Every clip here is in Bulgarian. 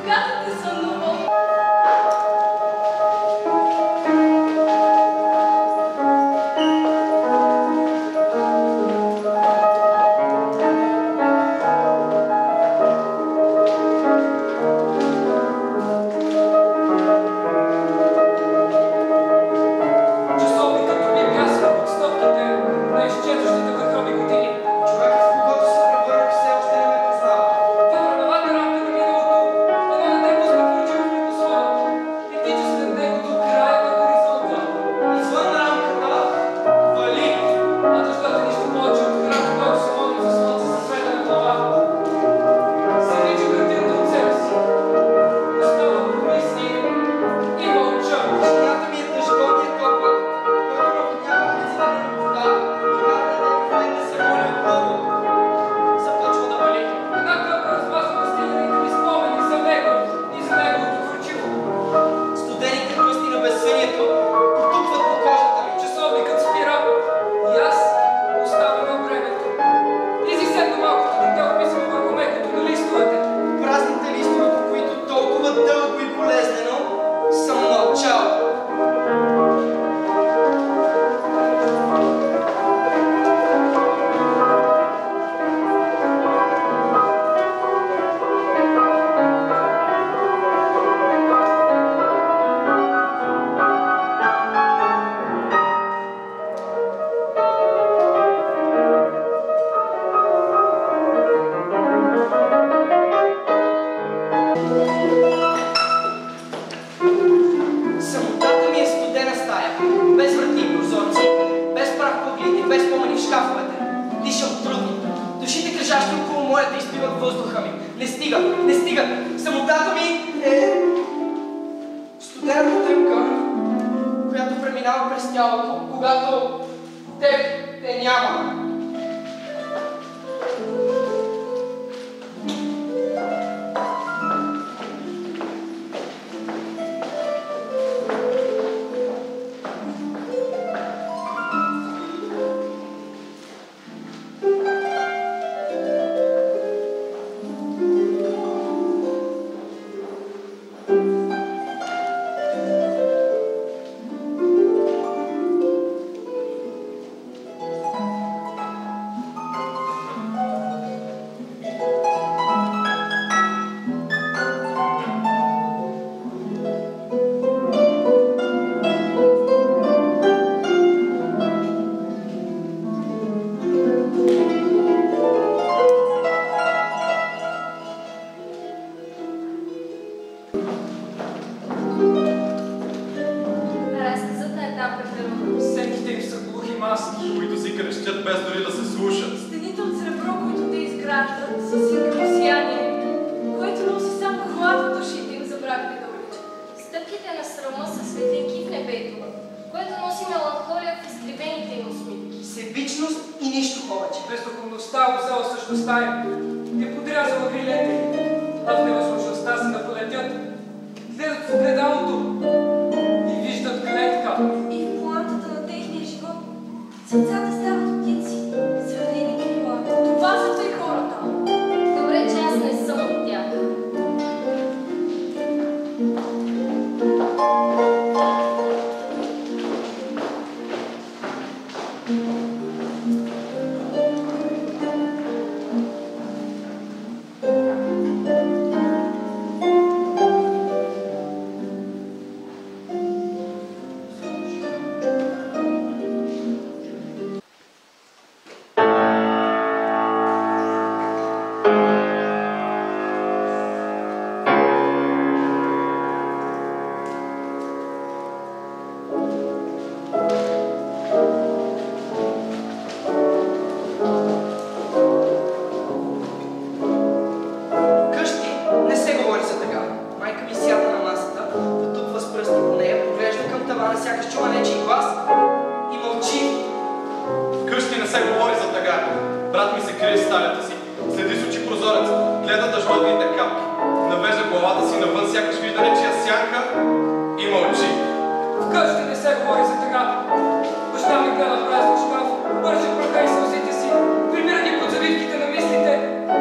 когато те сънувам.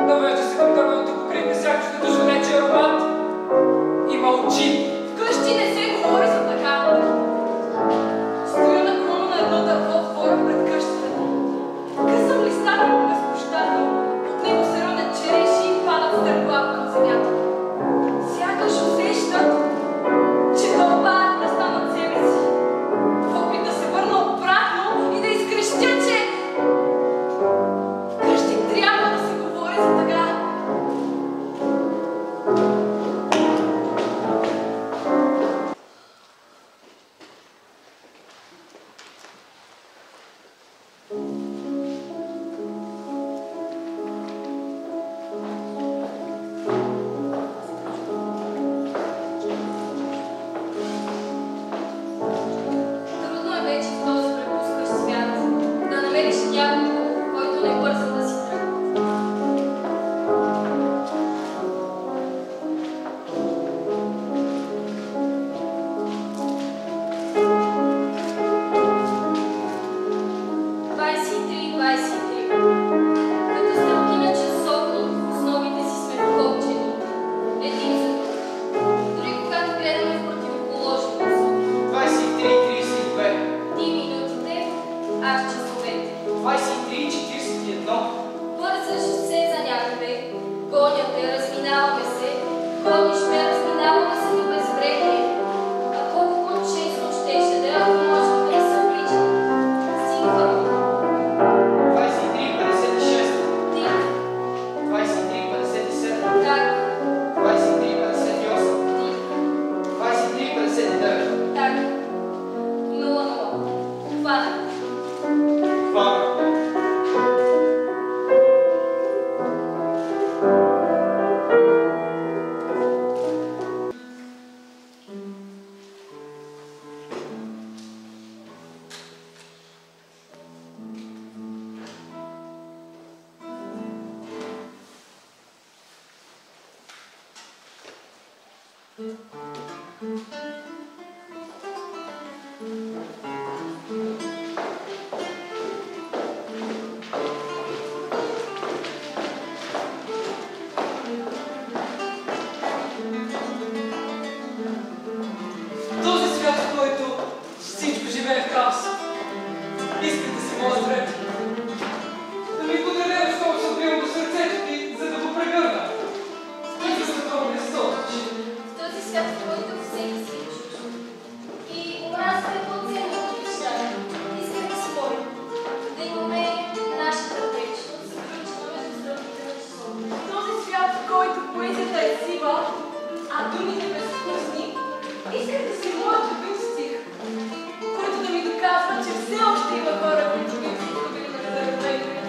Навежда се към дървеното покритие, сякаш да дошъл нечия аромат. Помниш ме, разминаваме се до безвремие. А колко по-често щеше да е, ако можехме да се обличаме. Стигвам. 23,56. Ти. 23,57. Так. 23,58. Ти. 23,59. Так. 0-0. Хвана. Хвана. Този свят, в който всичко живее в хаос. Исках да си моят време. Да ми подаря, защото съм бил до сърцето ти, за да го прегърна. И за да това не сточи. В този свят, в който всеки си е чуж. И омразата е по-ценна от обичтата. Искам да спорим. Да имаме нашата вечност, заключена между стрелките на часове. В този свят, в който поезията е сива, а думите безвкусни, исках да си моят любим стих, който да ми доказва, че все още има хора, които би изгубили на резервативите.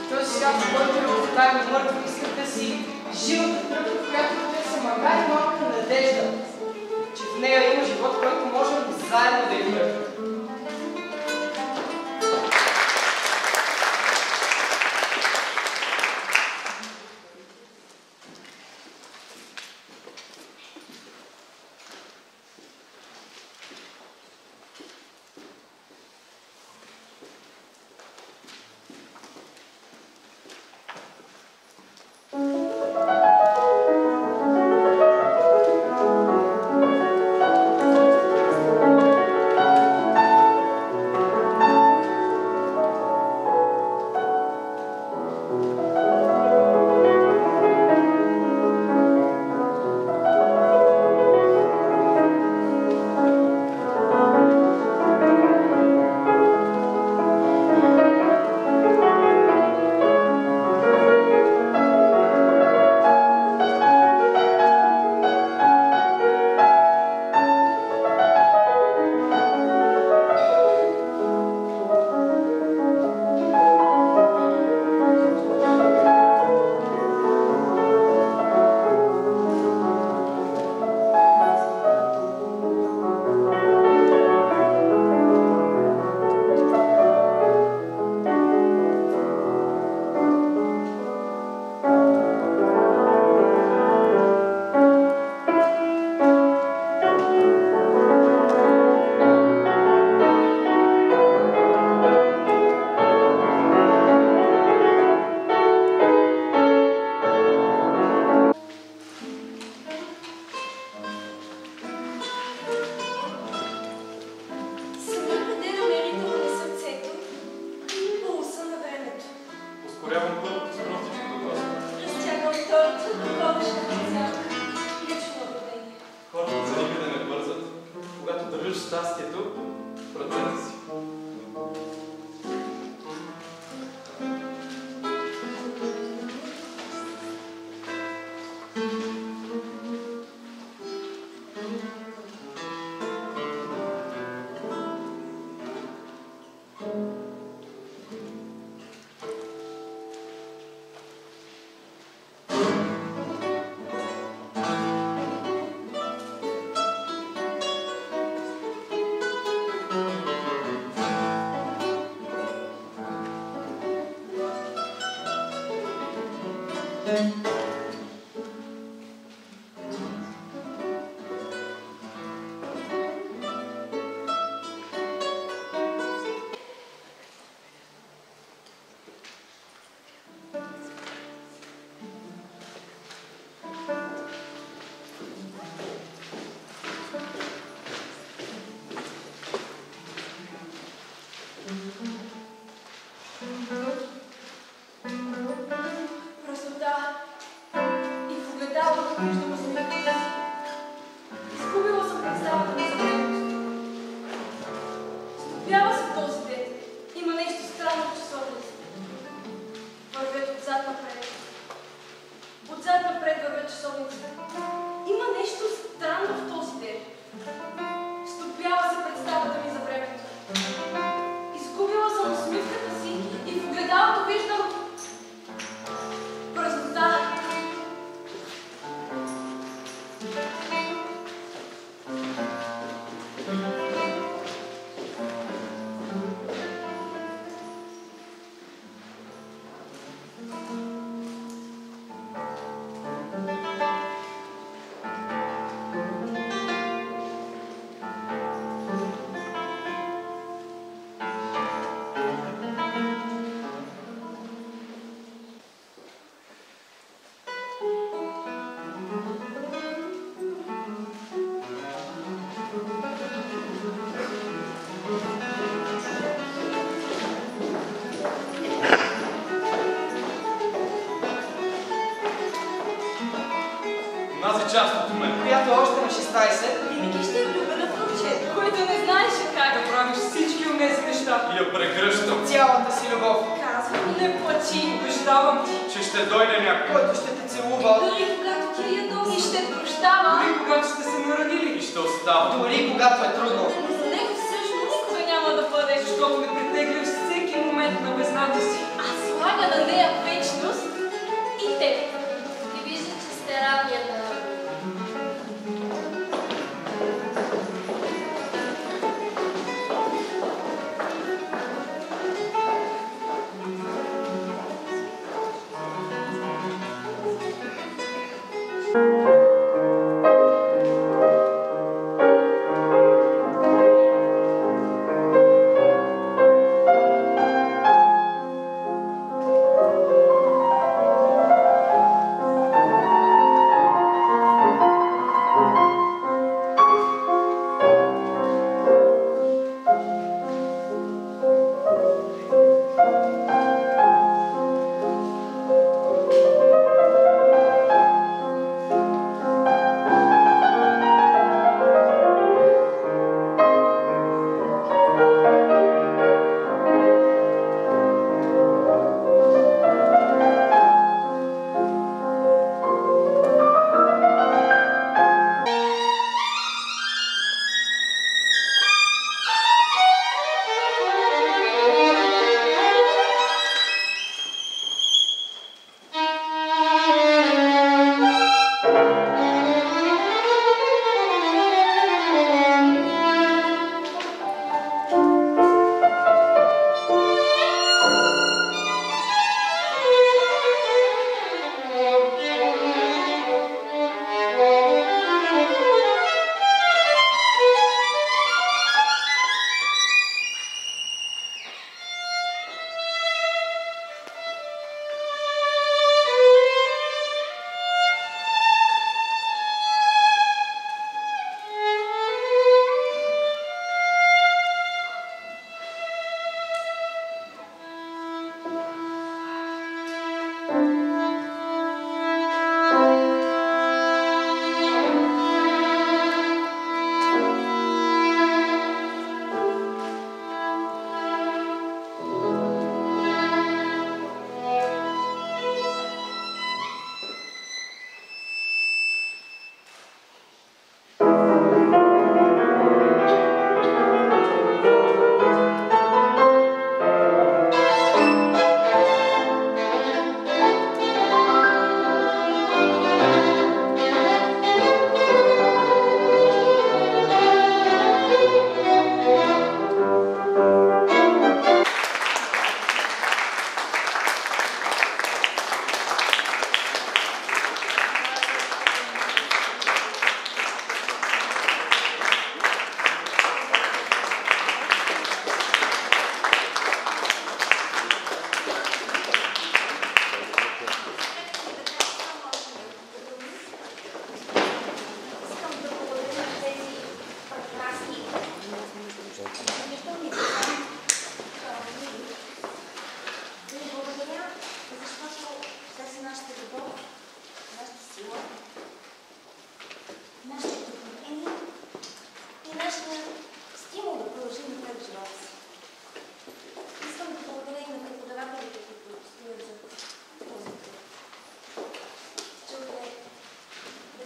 В този свят, в който любовта ми мъртва, исках да си жилата тръпка, в която търся макар и малка надежда, че в нея има живот, който можем заедно да извървим. Ускорявам път с простичко до гласа. Разтягам втората, водеща призявка. Лично наблюдение. Хората за никъде не бързат. Когато държиш щастието в ръцете си. Тази част от мен. Която още на 16 Винаги ще е влюбена в момчето, който не знаеше как. Да правиш всички онези неща. И я прегръщам, цялата си любов, Казвам, не плачи. Обещавам ти. че ще дойде някой. който ще те целува, Дори когато ти е ядоси, ще прощава. Дори когато сте се наранили. И ще остава. дори когато е трудно. Но за него също никога няма да бъде. Защото ме притегля всеки момент на везната си. А слага на нея вечност и теб. И вижда, че сте равни една на друга.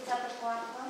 децата плаква,